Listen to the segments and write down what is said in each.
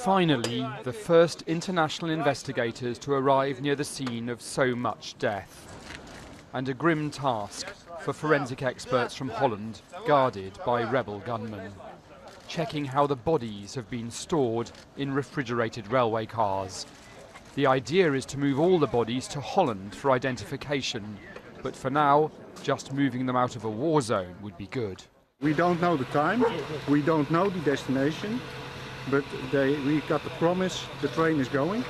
Finally, the first international investigators to arrive near the scene of so much death. And a grim task for forensic experts from Holland, guarded by rebel gunmen. Checking how the bodies have been stored in refrigerated railway cars. The idea is to move all the bodies to Holland for identification, but for now, just moving them out of a war zone would be good. We don't know the time, we don't know the destination, but we got the promise the train is going.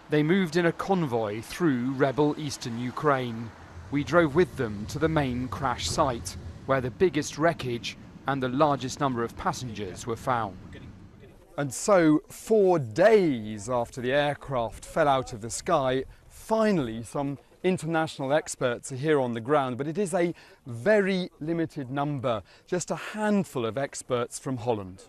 They moved in a convoy through rebel eastern Ukraine. We drove with them to the main crash site, where the biggest wreckage and the largest number of passengers were found. And so, 4 days after the aircraft fell out of the sky, finally some international experts are here on the ground, but it is a very limited number, just a handful of experts from Holland.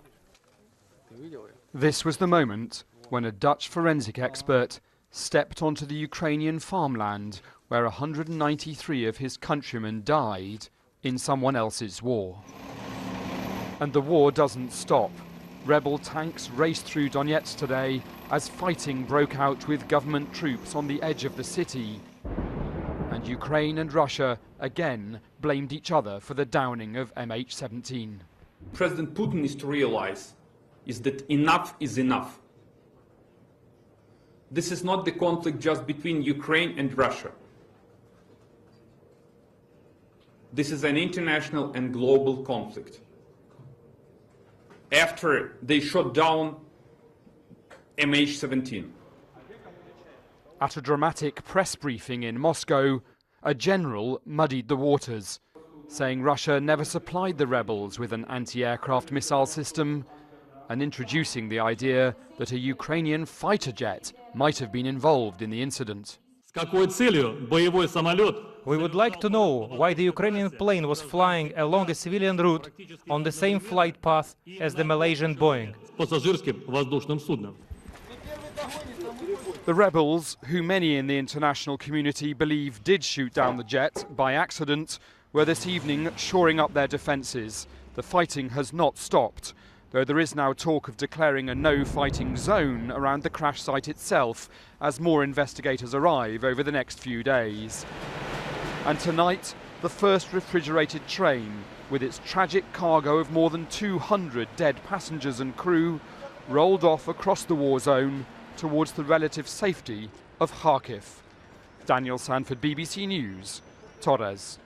This was the moment when a Dutch forensic expert stepped onto the Ukrainian farmland where 193 of his countrymen died in someone else's war. And the war doesn't stop. Rebel tanks raced through Donetsk today as fighting broke out with government troops on the edge of the city. And Ukraine and Russia again blamed each other for the downing of MH17. President Putin is to realize is that enough is enough. This is not the conflict just between Ukraine and Russia. This is an international and global conflict. After they shot down MH17. At a dramatic press briefing in Moscow, a general muddied the waters, saying Russia never supplied the rebels with an anti-aircraft missile system, and introducing the idea that a Ukrainian fighter jet might have been involved in the incident. We would like to know why the Ukrainian plane was flying along a civilian route on the same flight path as the Malaysian Boeing. The rebels, who many in the international community believe did shoot down the jet by accident, were this evening shoring up their defences. The fighting has not stopped, though there is now talk of declaring a no-fighting zone around the crash site itself as more investigators arrive over the next few days. And tonight, the first refrigerated train, with its tragic cargo of more than 200 dead passengers and crew, rolled off across the war zone towards the relative safety of Kharkiv. Daniel Sanford, BBC News, Torres.